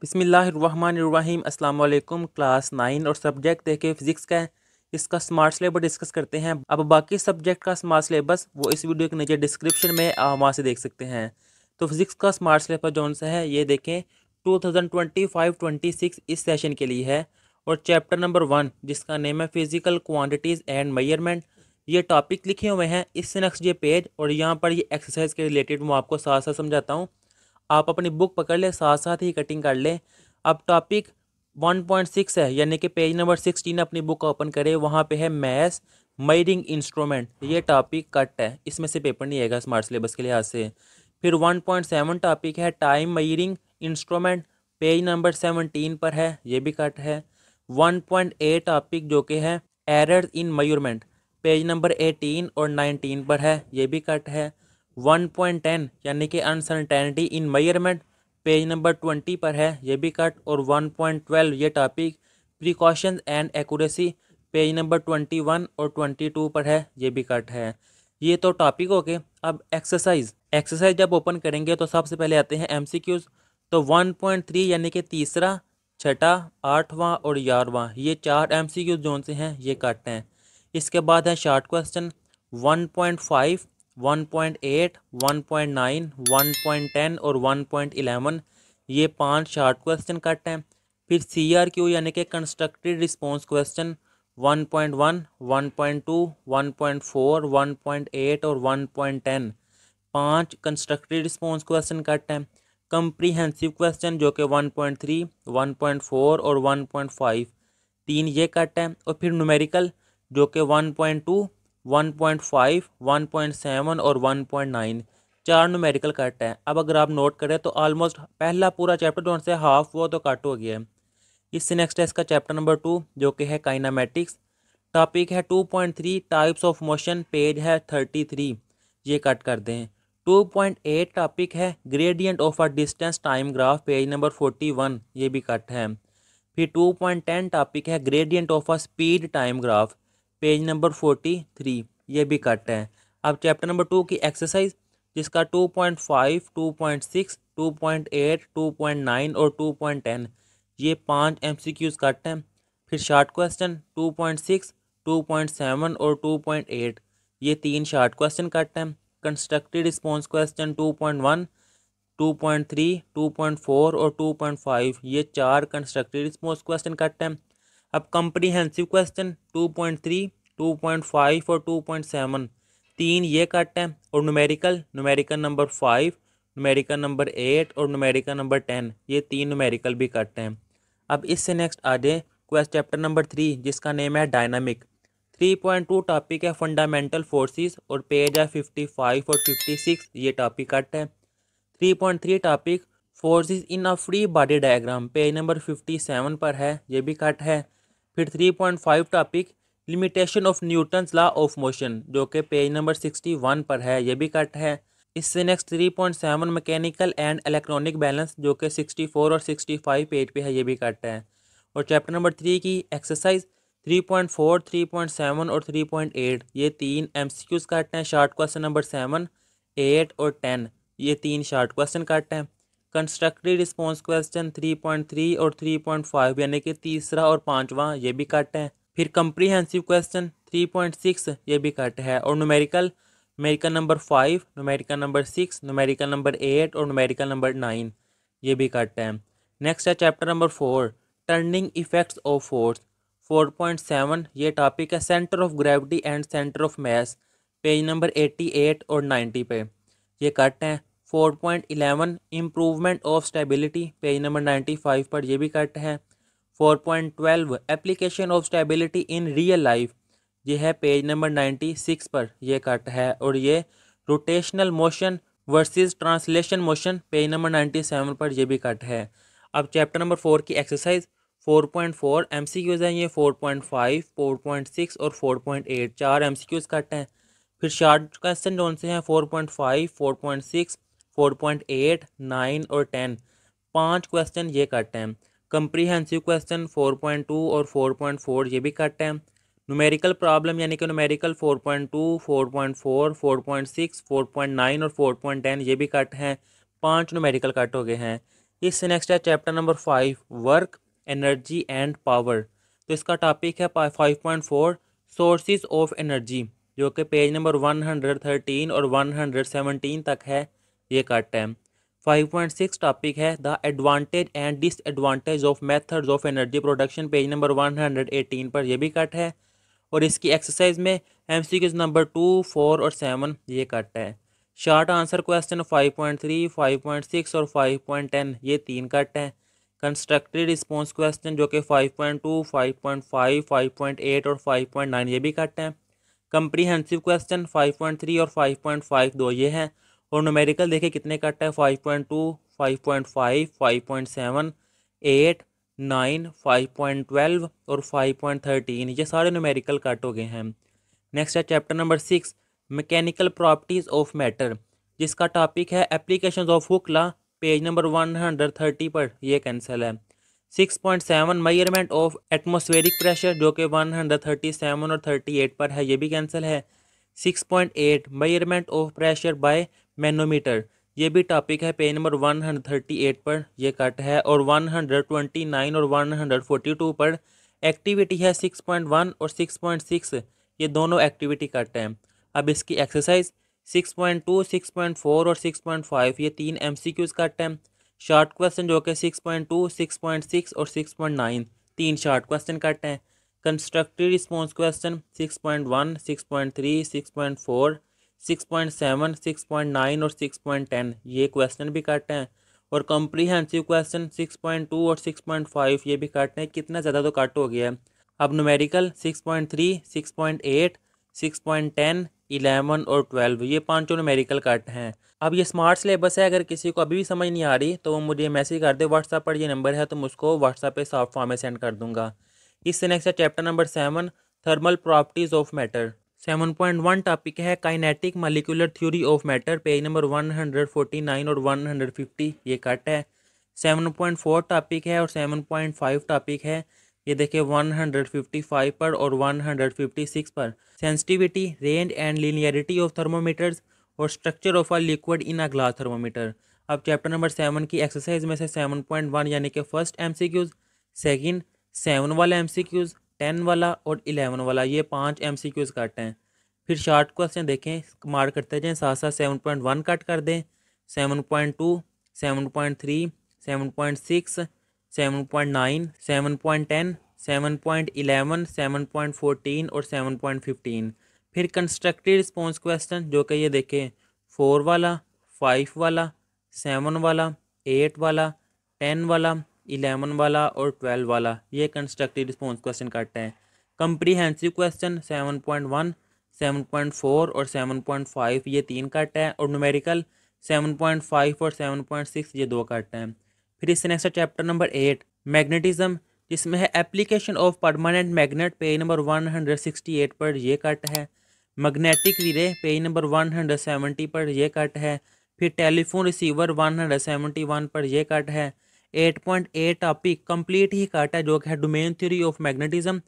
बिस्मिल्लाहिर्रहमानिर्रहीम अस्सलाम वालेकुम। क्लास 9 और सब्जेक्ट देखे फिजिक्स का है। इसका स्मार्ट सिलेबस डिस्कस करते हैं। अब बाकी सब्जेक्ट का स्मार्ट सिलेबस वो इस वीडियो के नीचे डिस्क्रिप्शन में वहाँ से देख सकते हैं। तो फिजिक्स का स्मार्ट सिलेबस जौन सा है ये देखें 2025-26 इस सेशन के लिए है। और चैप्टर नंबर 1 जिसका नेम है फिजिकल क्वान्टिटीज़ एंड मेजरमेंट, ये टॉपिक लिखे हुए हैं इससे नेक्स्ट ये पेज और यहाँ पर ये एक्सरसाइज के रिलेटेड मैं आपको साथ साथ समझाता हूँ। आप अपनी बुक पकड़ ले, साथ साथ ही कटिंग कर ले। अब टॉपिक 1.6 है यानी कि पेज नंबर 16 अपनी बुक ओपन करें, वहाँ पे है मैथ्स मेजरिंग इंस्ट्रूमेंट। ये टॉपिक कट है, इसमें से पेपर नहीं आएगा स्मार्ट सिलेबस के लिहाज से। फिर 1.7 टॉपिक है time measuring instrument, page number 17 पर है, ये भी कट है। 1.8 टॉपिक जो कि है errors in measurement, page number 18 और 19 पर है, ये भी कट है। 1.10 यानी कि अनसर्टेनिटी इन मेजरमेंट, पेज नंबर 20 पर है, ये भी कट। और 1.12 ये topic precautions and accuracy, page number 21 और 22 पर है, ये भी कट है। ये तो टॉपिक हो गए। अब एक्सरसाइज जब ओपन करेंगे तो सबसे पहले आते हैं एमसीक्यूज। तो 1.3 यानी कि तीसरा, छठा, आठवां और 11वां, ये चार एमसीक्यूज जोन से हैं ये कट हैं। इसके बाद है शॉर्ट क्वेश्चन 1.5, 1.8, 1.9, 1.10 और 1.11, ये 5 शॉर्ट क्वेश्चन कट हैं। फिर CRQ यानी कि कंस्ट्रक्टेड रिस्पॉन्स क्वेश्चन 1.1, 1.2, 1.4, 1.8 और 1.10, 5 कंस्ट्रक्टेड रिस्पॉन्स क्वेश्चन कट हैं। कंप्रीहेंसिव क्वेश्चन जो कि 1.3, 1.4 और 1.5, 3 ये कट हैं। और फिर न्यूमेरिकल जो कि 1.2, 1.5, 1.7 और 1.9, 4 न्यूमेरिकल कट है। अब अगर आप नोट करें तो ऑलमोस्ट पहला पूरा चैप्टर जो से हाफ वो तो कट हो गया है। इससे नेक्स्ट है इसका चैप्टर नंबर 2 जो कि है काइनामेटिक्स। टॉपिक है 2.3 टाइप्स ऑफ मोशन, पेज है 33, ये कट कर दें। 2.8 टॉपिक है gradient of a distance time graph, page number 41, ये भी कट है। फिर 2.10 टॉपिक है gradient of a speed time graph, page number 43, ये भी कट है। अब चैप्टर नंबर 2 की एक्सरसाइज जिसका 2.5, 2.6, 2.8, 2.9 और 2.10, ये 5 MCQs कट हैं। फिर शॉर्ट क्वेश्चन 2.6, 2.7 और 2.8, ये 3 शॉर्ट क्वेश्चन कट हैं। कंस्ट्रक्टेड रिस्पॉन्स क्वेश्चन 2.1, 2.3, 2.4 और 2.5, ये 4 कंस्ट्रक्टेड रिस्पॉन्स क्वेश्चन कट हैं। अब कंप्रीहेंसिव क्वेश्चन 2.3, 2.5 और 2.7, 3 ये कट हैं। और न्यूमेरिकल नंबर 5, न्यूमेरिकल नंबर 8 और न्यूमेरिकल नंबर 10, ये 3 न्यूमेरिकल भी कट हैं। अब इससे नेक्स्ट आ जाए क्वेश्चन चैप्टर नंबर 3 जिसका नेम है डायनामिक। 3.2 टॉपिक है फंडामेंटल फोर्सेस और पेज है 55 और 56, ये टॉपिक कट है। 3.3 topic forces in a free body diagram, page number 57 पर है, ये भी कट है। फिर 3.5 topic limitation of Newton's law of motion जो कि पेज नंबर 61 पर है, ये भी कट है। इससे next 3.7 mechanical and electronic balance जो कि 64 और 65 पेज पे है, ये भी कट है। और चैप्टर नंबर 3 की एक्सरसाइज 3.4, 3.7 और 3.8, ये 3 MCQs कट हैं। शॉर्ट क्वेश्चन नंबर 7, 8 और 10, ये 3 शॉर्ट क्वेश्चन कट हैं। कंस्ट्रक्टिव रिस्पॉन्स क्वेश्चन 3.3 और 3.5 यानी कि तीसरा और पांचवा, ये भी कट है। फिर कंप्रीहेंसिव क्वेश्चन 3.6, ये भी कट है। और numerical number 5, numerical number 6, numerical number 8 और न्यूमेरिकल नंबर 9, ये भी कट है। नेक्स्ट है chapter number 4 turning effects of force. 4.7 ये टॉपिक है centre of gravity and centre of mass, page number 88 और 90 पे, ये कट हैं। 4.11 improvement of stability, page number 95 पर, ये भी कट है। 4.12 application of stability in real life, ये है पेज नंबर 96 पर, ये कट है। और ये rotational motion versus translation motion, page number 97 पर, ये भी कट है। अब चैप्टर नंबर 4 की एक्सरसाइज 4.4 MCQs हैं, ये 4.5, 4.6 और 4.8, 4 MCQs कट हैं। फिर शॉर्ट क्वेश्चन कौन से हैं 4.5, 4.6, 4.8, 9 और 10, 5 क्वेश्चन ये कट हैं। कंप्रीहेंसिव क्वेश्चन 4.2 और 4.4, ये भी कट हैं। न्यूमेरिकल प्रॉब्लम यानी कि न्यूमेरिकल 4.2, 4.4, 4.6, 4.9 और 4.10, ये भी कट हैं। 5 न्यूमेरिकल कट हो गए हैं। इससे नेक्स्ट है chapter number 5 work, energy and power. तो इसका टॉपिक है 5.4 सोर्सेज ऑफ एनर्जी, जो कि पेज नंबर 113 और 117 तक है, ये कट है। 5.6 टॉपिक है the advantage and disadvantage of methods of energy production, page number 118 पर यह भी कट है। और इसकी एक्सरसाइज में एमसीक्यूज नंबर 2, 4 और 7 ये कट है। शॉर्ट आंसर क्वेश्चन 5.3, 5.6 और 5.10 ये 3 कट हैं। कंस्ट्रक्टेड रिस्पॉन्स क्वेश्चन जो कि 5.2, 5.5, 5.8 और 5.9 ये भी कट हैं। कंप्रीहेंसिव क्वेश्चन 5.3 और 5.5 दो ये हैं। और न्यूमेरिकल देखिए कितने कट है 5.2, 5.5, 5.7, 8, 9, 5.12 और 5.13 ये सारे न्यूमेरिकल कट हो गए हैं। नेक्स्ट है chapter number 6 mechanical properties of matter, जिसका टॉपिक है applications of Hooke law, page number 130 पर ये कैंसिल है। 6.7 मेजरमेंट ऑफ एटमॉस्फेरिक प्रेशर जो कि 137 और 38 पर है, ये भी कैंसिल है। 6.8 measurement of pressure by manometer, ये भी टॉपिक है पेज नंबर 138 पर, ये कट है। और 129 और 142 पर एक्टिविटी है 6.1 और 6.6, ये दोनों एक्टिविटी कट हैं। अब इसकी एक्सरसाइज 6.2, 6.4 और 6.5 ये 3 MCQs कट हैं। शॉर्ट क्वेश्चन जो कि 6.2, 6.6 और 6.9 3 शॉर्ट क्वेश्चन कट हैं। कंस्ट्रक्टिव रिस्पॉन्स क्वेश्चन 6.1, 6.3, 6.4, 6.7, 6.9 और 6.10 ये क्वेश्चन भी कट हैं। और कॉम्प्रीहेंसिव क्वेश्चन 6.2 और 6.5 ये भी कट हैं। कितना ज़्यादा तो कट हो गया है। अब न्यूमेरिकल 6.3, 6.8, 6.10, 11 और 12 ये पांचों न्यूमेरिकल कट हैं। अब ये स्मार्ट सिलेबस है, अगर किसी को अभी भी समझ नहीं आ रही तो वो मुझे मैसेज कर दे व्हाट्सएप पर, ये नंबर है तो मैं उसको व्हाट्सएप पे सॉफ्ट फॉर्म में सेंड कर दूंगा। इससे नेक्स्ट है chapter number 7 thermal properties of matter. 7.1 topic है kinetic molecular theory of matter, page number 149 और 150 ये कट है। 7.4 टॉपिक है और 7.5 टॉपिक है, ये देखिए 155 पर और 156 पर। Sensitivity, range and linearity of thermometers और structure of a liquid in a glass thermometer. अब चैप्टर नंबर 7 की एक्सरसाइज में से 7.1 यानी कि फर्स्ट MCQs, सेकंड 7 वाला MCQs, 10 वाला और 11 वाला ये 5 MCQs कट हैं। फिर शॉर्ट क्वेश्चन देखें, मार्क करते जाएं, साथ साथ 7.1 कट कर दें, 7.2, 7.3, 7.6, 7.9, 7.10, 7.11, 7.14 और 7.15। फिर कंस्ट्रक्टिव रिस्पॉन्स क्वेश्चन जो कि ये देखें 4 वाला, 5 वाला, 7 वाला, 8 वाला, 10 वाला, 11 वाला और 12 वाला ये कंस्ट्रक्टिव रिस्पॉन्स क्वेश्चन कट हैं। कंप्रीहेंसिव क्वेश्चन 7.1, 7.4 और 7.5 ये 3 कट हैं। और न्यूमेरिकल 7.5 और 7.6 ये 2 कट हैं। फिर इससे नेक्स्ट चैप्टर नंबर 8 मैग्नेटिज्म, जिसमें है application of permanent magnet, page number 168 पर ये कट है। मैग्नेटिक रिले, पेज नंबर 170 पर यह कट है। फिर टेलीफोन रिसीवर 171 पर यह कट है। 8.8 टॉपिक कंप्लीट ही कट है जो कि है डोमेन थ्योरी ऑफ मैग्नेटिज्म,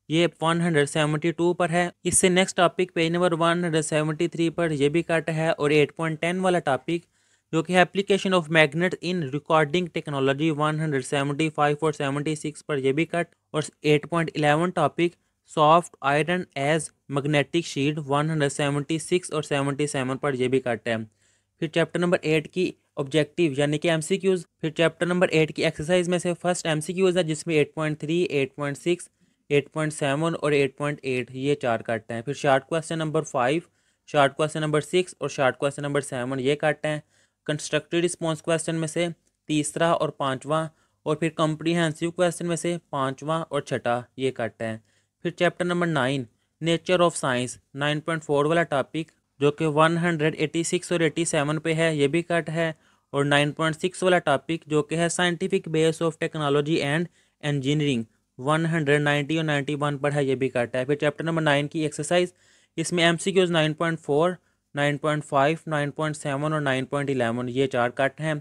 ये 172 पर है। इससे नेक्स्ट टॉपिक पेज नंबर 173 पर यह भी कट है। और 8.10 वाला टॉपिक जो कि है application of magnet in recording technology 175 और 76 पर यह भी कट। और 8.11 topic soft iron as magnetic shield 176 और 77 पर यह भी कट है। फिर चैप्टर नंबर 8 की ऑब्जेक्टिव यानी कि MCQs। फिर चैप्टर नंबर 8 की एक्सरसाइज में से फर्स्ट MCQs है जिसमें 8.3, 8.6, 8.7 और 8.8 ये 4 कट हैं। फिर short question number 5, short question number 6 और शॉर्ट क्वेश्चन नंबर 7 ये कट हैं। कंस्ट्रक्टिव रिस्पॉन्स क्वेश्चन में से तीसरा और पाँचवा, और फिर कॉम्प्रीहेंसिव क्वेश्चन में से पाँचवा और छठा ये कट है। फिर chapter number 9 nature of science 9.4 वाला टॉपिक जो कि 186 और 87 पे है ये भी कट है। और 9.6 वाला टॉपिक जो कि है scientific base of technology and engineering 190 और 91 पर है ये भी कट है। फिर चैप्टर नंबर 9 की एक्सरसाइज, इसमें MCQs 9.4, 9.5, 9.7 और 9.11 ये 4 कट हैं।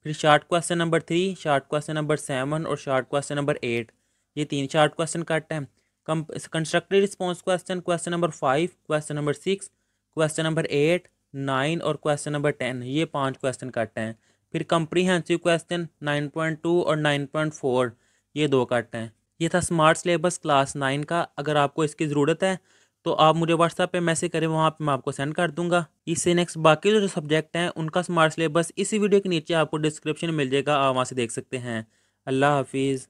फिर short question number 3, short question number 7 और शॉर्ट क्वेश्चन नंबर 8 ये 3 शॉर्ट क्वेश्चन कट हैं। Constructive response question, question number 5, question number 6, question number 8, 9 और क्वेश्चन नंबर 10 ये 5 क्वेश्चन कट हैं। फिर कंप्रीहेंसिव क्वेश्चन 9.2 और 9.4 ये 2 कट हैं। ये था स्मार्ट सिलेबस क्लास 9 का। अगर आपको इसकी ज़रूरत है तो आप मुझे व्हाट्सएप पे मैसेज करें, वहाँ पे मैं आपको सेंड कर दूंगा। इससे नेक्स्ट बाकी जो सब्जेक्ट हैं उनका स्मार्ट सिलेबस इसी वीडियो के नीचे आपको डिस्क्रिप्शन में मिल जाएगा, आप वहाँ से देख सकते हैं। अल्लाह हाफिज़।